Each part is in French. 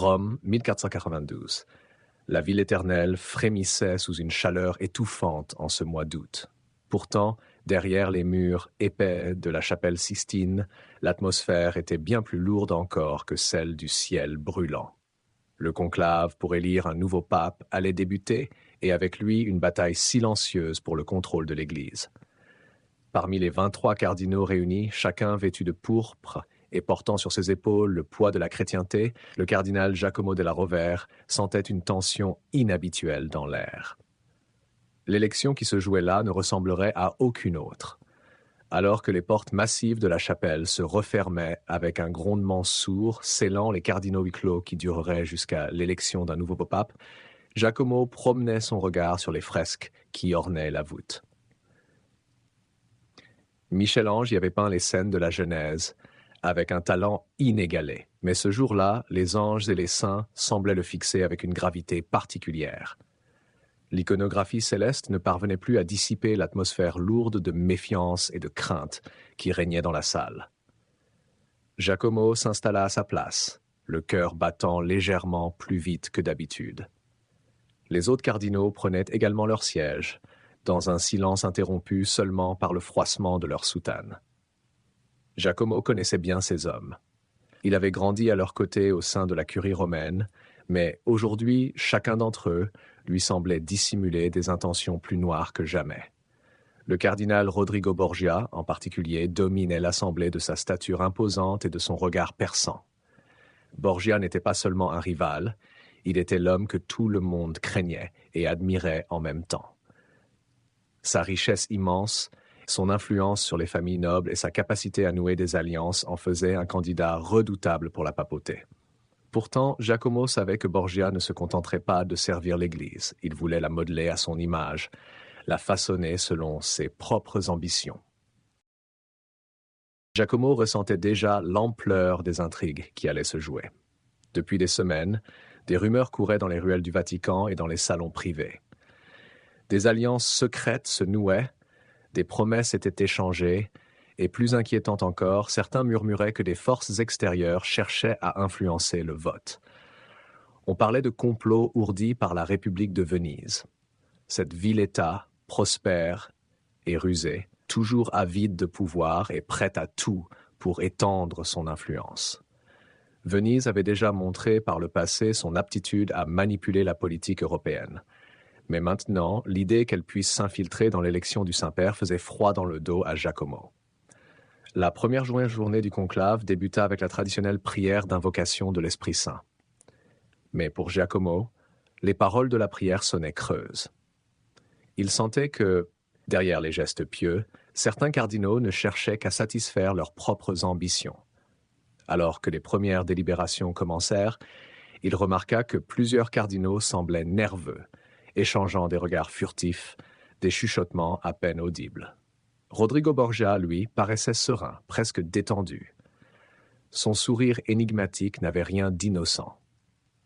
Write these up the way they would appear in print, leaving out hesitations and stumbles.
Rome, 1492. La ville éternelle frémissait sous une chaleur étouffante en ce mois d'août. Pourtant, derrière les murs épais de la chapelle Sistine, l'atmosphère était bien plus lourde encore que celle du ciel brûlant. Le conclave pour élire un nouveau pape allait débuter, et avec lui une bataille silencieuse pour le contrôle de l'Église. Parmi les 23 cardinaux réunis, chacun vêtu de pourpre et portant sur ses épaules le poids de la chrétienté, le cardinal Giacomo della Rovere sentait une tension inhabituelle dans l'air. L'élection qui se jouait là ne ressemblerait à aucune autre. Alors que les portes massives de la chapelle se refermaient avec un grondement sourd, scellant les cardinaux huis clos qui dureraient jusqu'à l'élection d'un nouveau pape, Giacomo promenait son regard sur les fresques qui ornaient la voûte. Michel-Ange y avait peint les scènes de la Genèse, avec un talent inégalé. Mais ce jour-là, les anges et les saints semblaient le fixer avec une gravité particulière. L'iconographie céleste ne parvenait plus à dissiper l'atmosphère lourde de méfiance et de crainte qui régnait dans la salle. Giacomo s'installa à sa place, le cœur battant légèrement plus vite que d'habitude. Les autres cardinaux prenaient également leur siège, dans un silence interrompu seulement par le froissement de leurs soutanes. Giacomo connaissait bien ces hommes. Il avait grandi à leur côté au sein de la curie romaine, mais aujourd'hui, chacun d'entre eux lui semblait dissimuler des intentions plus noires que jamais. Le cardinal Rodrigo Borgia, en particulier, dominait l'assemblée de sa stature imposante et de son regard perçant. Borgia n'était pas seulement un rival, il était l'homme que tout le monde craignait et admirait en même temps. Sa richesse immense, son influence sur les familles nobles et sa capacité à nouer des alliances en faisaient un candidat redoutable pour la papauté. Pourtant, Giacomo savait que Borgia ne se contenterait pas de servir l'Église. Il voulait la modeler à son image, la façonner selon ses propres ambitions. Giacomo ressentait déjà l'ampleur des intrigues qui allaient se jouer. Depuis des semaines, des rumeurs couraient dans les ruelles du Vatican et dans les salons privés. Des alliances secrètes se nouaient, des promesses étaient échangées, et plus inquiétant encore, certains murmuraient que des forces extérieures cherchaient à influencer le vote. On parlait de complots ourdis par la République de Venise. Cette ville-État, prospère et rusée, toujours avide de pouvoir et prête à tout pour étendre son influence. Venise avait déjà montré par le passé son aptitude à manipuler la politique européenne. Mais maintenant, l'idée qu'elle puisse s'infiltrer dans l'élection du Saint-Père faisait froid dans le dos à Giacomo. La première journée du conclave débuta avec la traditionnelle prière d'invocation de l'Esprit Saint. Mais pour Giacomo, les paroles de la prière sonnaient creuses. Il sentait que, derrière les gestes pieux, certains cardinaux ne cherchaient qu'à satisfaire leurs propres ambitions. Alors que les premières délibérations commencèrent, il remarqua que plusieurs cardinaux semblaient nerveux, échangeant des regards furtifs, des chuchotements à peine audibles. Rodrigo Borgia, lui, paraissait serein, presque détendu. Son sourire énigmatique n'avait rien d'innocent.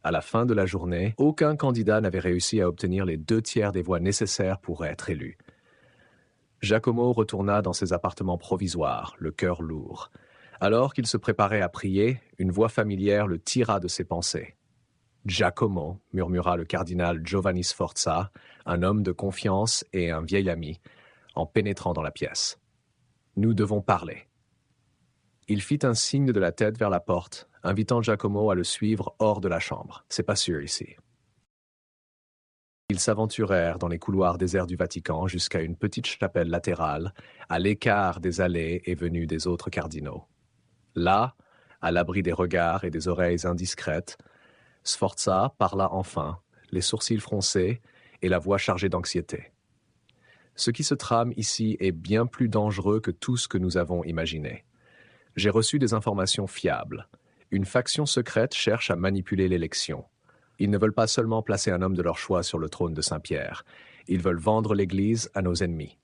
À la fin de la journée, aucun candidat n'avait réussi à obtenir les 2/3 des voix nécessaires pour être élu. Giacomo retourna dans ses appartements provisoires, le cœur lourd. Alors qu'il se préparait à prier, une voix familière le tira de ses pensées. « Giacomo », murmura le cardinal Giovanni Sforza, un homme de confiance et un vieil ami, en pénétrant dans la pièce. « Nous devons parler. » Il fit un signe de la tête vers la porte, invitant Giacomo à le suivre hors de la chambre. « C'est pas sûr ici. » Ils s'aventurèrent dans les couloirs déserts du Vatican jusqu'à une petite chapelle latérale, à l'écart des allées et venues des autres cardinaux. Là, à l'abri des regards et des oreilles indiscrètes, Sforza parla enfin, les sourcils froncés et la voix chargée d'anxiété. Ce qui se trame ici est bien plus dangereux que tout ce que nous avons imaginé. J'ai reçu des informations fiables. Une faction secrète cherche à manipuler l'élection. Ils ne veulent pas seulement placer un homme de leur choix sur le trône de Saint-Pierre. Ils veulent vendre l'Église à nos ennemis.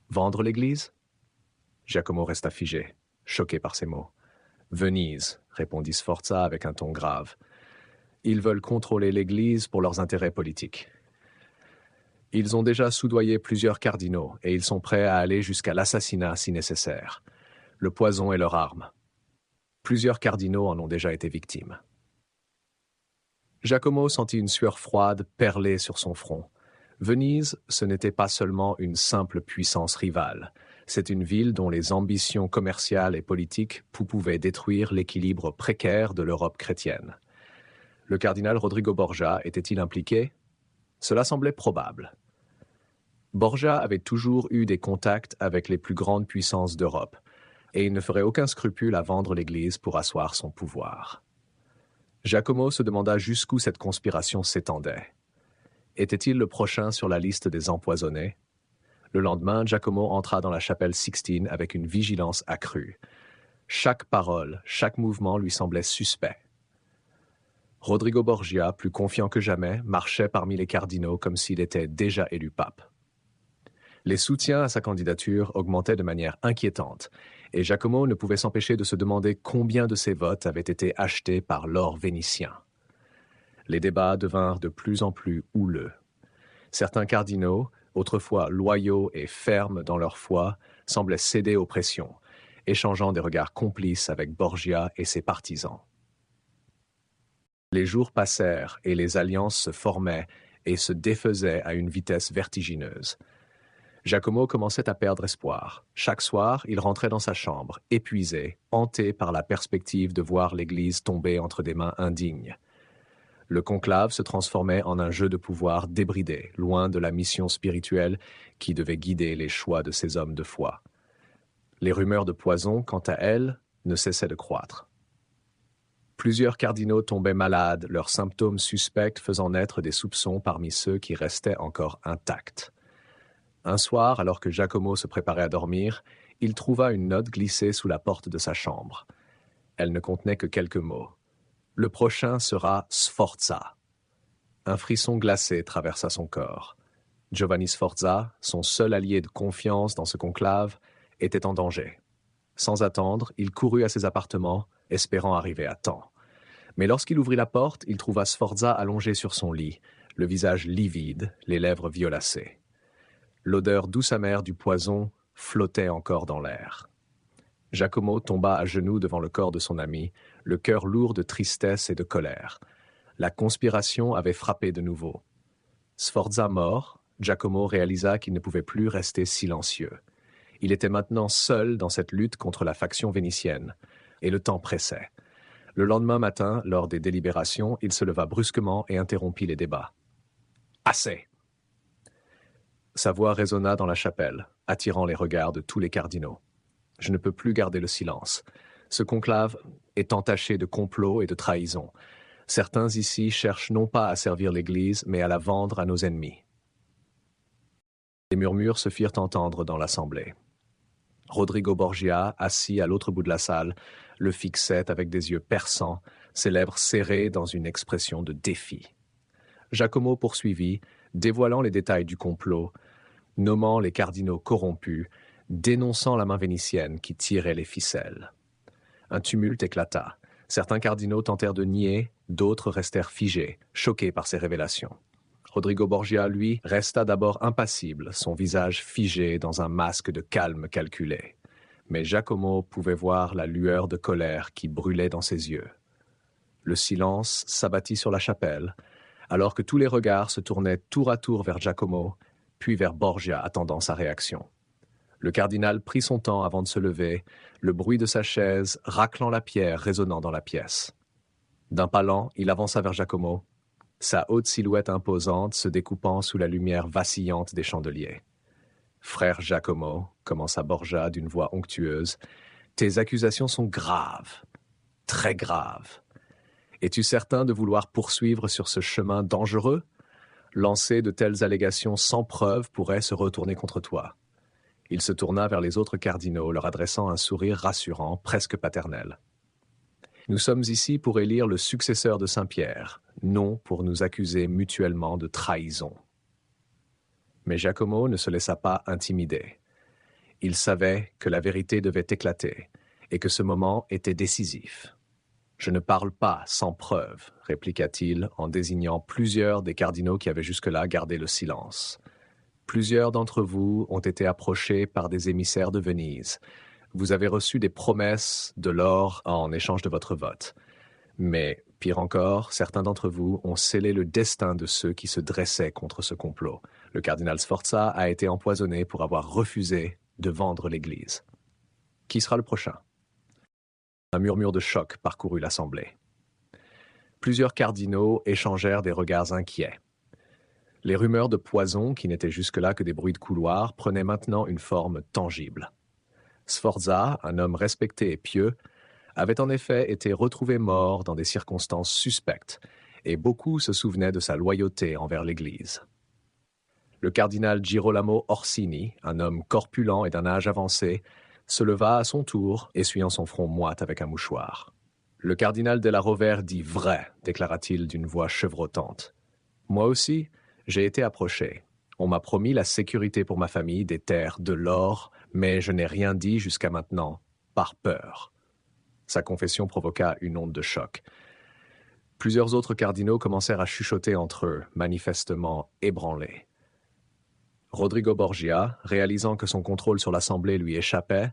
Vendre l'Église ? Giacomo resta figé, choqué par ces mots. Venise, répondit Sforza avec un ton grave. Ils veulent contrôler l'Église pour leurs intérêts politiques. Ils ont déjà soudoyé plusieurs cardinaux et ils sont prêts à aller jusqu'à l'assassinat si nécessaire. Le poison est leur arme. Plusieurs cardinaux en ont déjà été victimes. Giacomo sentit une sueur froide perler sur son front. Venise, ce n'était pas seulement une simple puissance rivale. C'est une ville dont les ambitions commerciales et politiques pouvaient détruire l'équilibre précaire de l'Europe chrétienne. Le cardinal Rodrigo Borgia était-il impliqué? Cela semblait probable. Borgia avait toujours eu des contacts avec les plus grandes puissances d'Europe, et il ne ferait aucun scrupule à vendre l'Église pour asseoir son pouvoir. Giacomo se demanda jusqu'où cette conspiration s'étendait. Était-il le prochain sur la liste des empoisonnés? Le lendemain, Giacomo entra dans la chapelle Sixtine avec une vigilance accrue. Chaque parole, chaque mouvement lui semblait suspect. Rodrigo Borgia, plus confiant que jamais, marchait parmi les cardinaux comme s'il était déjà élu pape. Les soutiens à sa candidature augmentaient de manière inquiétante, et Giacomo ne pouvait s'empêcher de se demander combien de ses votes avaient été achetés par l'or vénitien. Les débats devinrent de plus en plus houleux. Certains cardinaux, autrefois loyaux et fermes dans leur foi, semblaient céder aux pressions, échangeant des regards complices avec Borgia et ses partisans. Les jours passèrent et les alliances se formaient et se défaisaient à une vitesse vertigineuse. Giacomo commençait à perdre espoir. Chaque soir, il rentrait dans sa chambre, épuisé, hanté par la perspective de voir l'Église tomber entre des mains indignes. Le conclave se transformait en un jeu de pouvoir débridé, loin de la mission spirituelle qui devait guider les choix de ces hommes de foi. Les rumeurs de poison, quant à elles, ne cessaient de croître. Plusieurs cardinaux tombaient malades, leurs symptômes suspects faisant naître des soupçons parmi ceux qui restaient encore intacts. Un soir, alors que Giacomo se préparait à dormir, il trouva une note glissée sous la porte de sa chambre. Elle ne contenait que quelques mots. « Le prochain sera Sforza ». Un frisson glacé traversa son corps. Giovanni Sforza, son seul allié de confiance dans ce conclave, était en danger. Sans attendre, il courut à ses appartements, espérant arriver à temps. Mais lorsqu'il ouvrit la porte, il trouva Sforza allongé sur son lit, le visage livide, les lèvres violacées. L'odeur douce amère du poison flottait encore dans l'air. Giacomo tomba à genoux devant le corps de son ami, le cœur lourd de tristesse et de colère. La conspiration avait frappé de nouveau. Sforza mort, Giacomo réalisa qu'il ne pouvait plus rester silencieux. Il était maintenant seul dans cette lutte contre la faction vénitienne, et le temps pressait. Le lendemain matin, lors des délibérations, il se leva brusquement et interrompit les débats. « Assez !» Sa voix résonna dans la chapelle, attirant les regards de tous les cardinaux. « Je ne peux plus garder le silence. Ce conclave est entaché de complots et de trahisons. Certains ici cherchent non pas à servir l'Église, mais à la vendre à nos ennemis. » Les murmures se firent entendre dans l'assemblée. Rodrigo Borgia, assis à l'autre bout de la salle, le fixait avec des yeux perçants, ses lèvres serrées dans une expression de défi. Giacomo poursuivit, dévoilant les détails du complot, nommant les cardinaux corrompus, dénonçant la main vénitienne qui tirait les ficelles. Un tumulte éclata. Certains cardinaux tentèrent de nier, d'autres restèrent figés, choqués par ces révélations. Rodrigo Borgia, lui, resta d'abord impassible, son visage figé dans un masque de calme calculé. Mais Giacomo pouvait voir la lueur de colère qui brûlait dans ses yeux. Le silence s'abattit sur la chapelle, alors que tous les regards se tournaient tour à tour vers Giacomo, puis vers Borgia attendant sa réaction. Le cardinal prit son temps avant de se lever, le bruit de sa chaise raclant la pierre résonnant dans la pièce. D'un pas lent, il avança vers Giacomo, sa haute silhouette imposante se découpant sous la lumière vacillante des chandeliers. « Frère Giacomo, » commença Borgia d'une voix onctueuse, « tes accusations sont graves, très graves. Es-tu certain de vouloir poursuivre sur ce chemin dangereux? Lancer de telles allégations sans preuve pourrait se retourner contre toi. » Il se tourna vers les autres cardinaux, leur adressant un sourire rassurant, presque paternel. « Nous sommes ici pour élire le successeur de Saint-Pierre, non pour nous accuser mutuellement de trahison. » Mais Giacomo ne se laissa pas intimider. Il savait que la vérité devait éclater et que ce moment était décisif. « Je ne parle pas sans preuve, » répliqua-t-il en désignant plusieurs des cardinaux qui avaient jusque-là gardé le silence. « Plusieurs d'entre vous ont été approchés par des émissaires de Venise. Vous avez reçu des promesses de l'or en échange de votre vote. Mais, pire encore, certains d'entre vous ont scellé le destin de ceux qui se dressaient contre ce complot. Le cardinal Sforza a été empoisonné pour avoir refusé de vendre l'Église. Qui sera le prochain? Un murmure de choc parcourut l'Assemblée. Plusieurs cardinaux échangèrent des regards inquiets. Les rumeurs de poison, qui n'étaient jusque-là que des bruits de couloir, prenaient maintenant une forme tangible. Sforza, un homme respecté et pieux, avait en effet été retrouvé mort dans des circonstances suspectes, et beaucoup se souvenaient de sa loyauté envers l'Église. Le cardinal Girolamo Orsini, un homme corpulent et d'un âge avancé, se leva à son tour, essuyant son front moite avec un mouchoir. « Le cardinal de la Rovère dit vrai, déclara-t-il d'une voix chevrotante. Moi aussi, j'ai été approché. On m'a promis la sécurité pour ma famille, des terres, de l'or, mais je n'ai rien dit jusqu'à maintenant, par peur. » Sa confession provoqua une onde de choc. Plusieurs autres cardinaux commencèrent à chuchoter entre eux, manifestement ébranlés. Rodrigo Borgia, réalisant que son contrôle sur l'Assemblée lui échappait,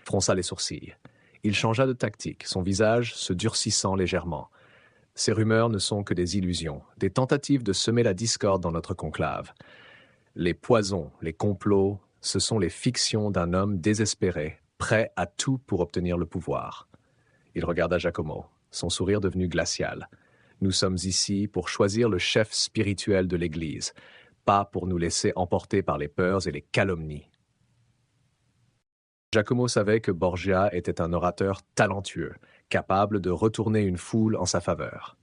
fronça les sourcils. Il changea de tactique, son visage se durcissant légèrement. Ces rumeurs ne sont que des illusions, des tentatives de semer la discorde dans notre conclave. Les poisons, les complots, ce sont les fictions d'un homme désespéré, prêt à tout pour obtenir le pouvoir. Il regarda Giacomo, son sourire devenu glacial. Nous sommes ici pour choisir le chef spirituel de l'Église, pas pour nous laisser emporter par les peurs et les calomnies. Giacomo savait que Borgia était un orateur talentueux, capable de retourner une foule en sa faveur.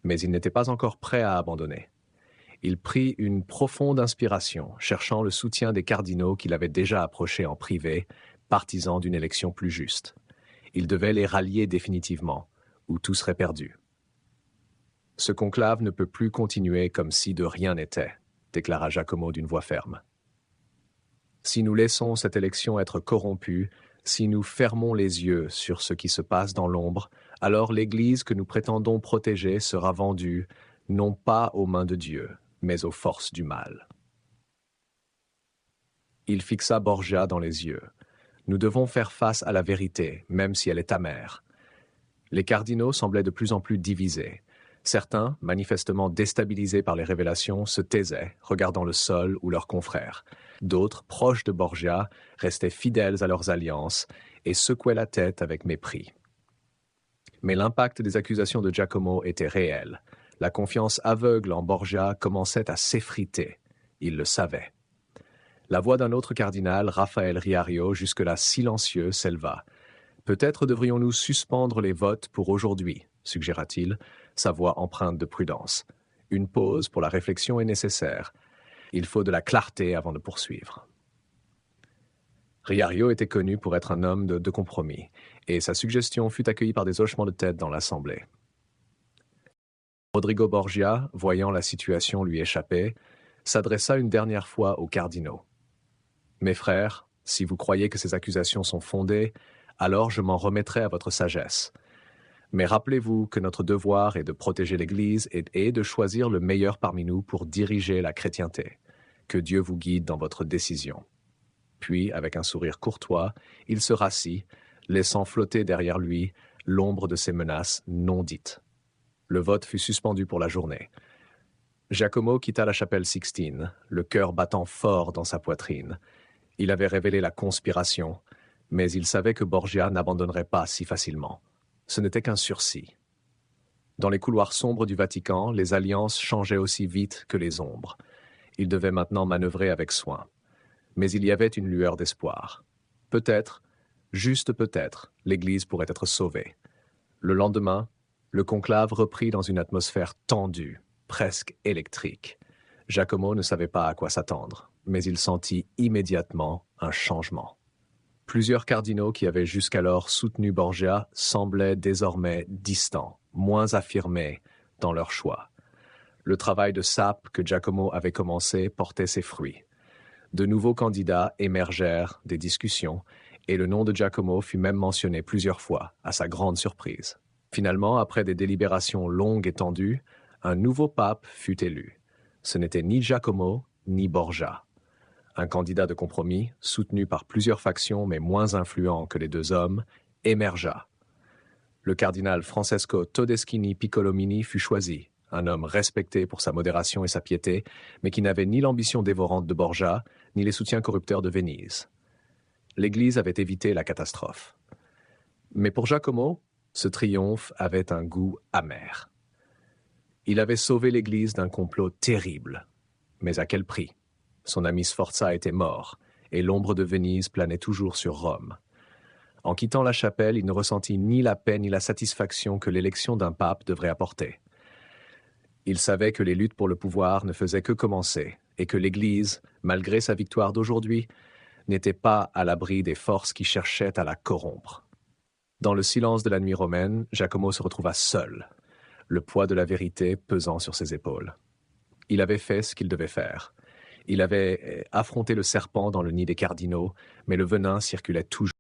Mais il n'était pas encore prêt à abandonner. Il prit une profonde inspiration, cherchant le soutien des cardinaux qu'il avait déjà approchés en privé, partisans d'une élection plus juste. Il devait les rallier définitivement, ou tout serait perdu. « Ce conclave ne peut plus continuer comme si de rien n'était », déclara Giacomo d'une voix ferme. Si nous laissons cette élection être corrompue, si nous fermons les yeux sur ce qui se passe dans l'ombre, alors l'Église que nous prétendons protéger sera vendue, non pas aux mains de Dieu, mais aux forces du mal. Il fixa Borgia dans les yeux. Nous devons faire face à la vérité, même si elle est amère. Les cardinaux semblaient de plus en plus divisés. Certains, manifestement déstabilisés par les révélations, se taisaient, regardant le sol ou leurs confrères. D'autres, proches de Borgia, restaient fidèles à leurs alliances et secouaient la tête avec mépris. Mais l'impact des accusations de Giacomo était réel. La confiance aveugle en Borgia commençait à s'effriter. Il le savait. La voix d'un autre cardinal, Raphaël Riario, jusque-là silencieux, s'éleva. « Peut-être devrions-nous suspendre les votes pour aujourd'hui, » suggéra-t-il, sa voix empreinte de prudence. « Une pause pour la réflexion est nécessaire. Il faut de la clarté avant de poursuivre. » Riario était connu pour être un homme de compromis, et sa suggestion fut accueillie par des hochements de tête dans l'Assemblée. Rodrigo Borgia, voyant la situation lui échapper, s'adressa une dernière fois aux cardinaux. « Mes frères, si vous croyez que ces accusations sont fondées, alors je m'en remettrai à votre sagesse. Mais rappelez-vous que notre devoir est de protéger l'Église et de choisir le meilleur parmi nous pour diriger la chrétienté. Que Dieu vous guide dans votre décision. » Puis, avec un sourire courtois, il se rassit, laissant flotter derrière lui l'ombre de ses menaces non dites. Le vote fut suspendu pour la journée. Giacomo quitta la chapelle Sixtine, le cœur battant fort dans sa poitrine. Il avait révélé la conspiration, mais il savait que Borgia n'abandonnerait pas si facilement. Ce n'était qu'un sursis. Dans les couloirs sombres du Vatican, les alliances changeaient aussi vite que les ombres. Il devait maintenant manœuvrer avec soin. Mais il y avait une lueur d'espoir. Peut-être, juste peut-être, l'Église pourrait être sauvée. Le lendemain, le conclave reprit dans une atmosphère tendue, presque électrique. Giacomo ne savait pas à quoi s'attendre, mais il sentit immédiatement un changement. Plusieurs cardinaux qui avaient jusqu'alors soutenu Borgia semblaient désormais distants, moins affirmés dans leur choix. Le travail de sape que Giacomo avait commencé portait ses fruits. De nouveaux candidats émergèrent des discussions et le nom de Giacomo fut même mentionné plusieurs fois, à sa grande surprise. Finalement, après des délibérations longues et tendues, un nouveau pape fut élu. Ce n'était ni Giacomo ni Borgia. Un candidat de compromis, soutenu par plusieurs factions mais moins influent que les deux hommes, émergea. Le cardinal Francesco Todeschini Piccolomini fut choisi, un homme respecté pour sa modération et sa piété, mais qui n'avait ni l'ambition dévorante de Borgia, ni les soutiens corrupteurs de Venise. L'Église avait évité la catastrophe. Mais pour Giacomo, ce triomphe avait un goût amer. Il avait sauvé l'Église d'un complot terrible. Mais à quel prix? Son ami Sforza était mort, et l'ombre de Venise planait toujours sur Rome. En quittant la chapelle, il ne ressentit ni la paix ni la satisfaction que l'élection d'un pape devrait apporter. Il savait que les luttes pour le pouvoir ne faisaient que commencer, et que l'Église, malgré sa victoire d'aujourd'hui, n'était pas à l'abri des forces qui cherchaient à la corrompre. Dans le silence de la nuit romaine, Giacomo se retrouva seul, le poids de la vérité pesant sur ses épaules. Il avait fait ce qu'il devait faire. Il avait affronté le serpent dans le nid des cardinaux, mais le venin circulait toujours.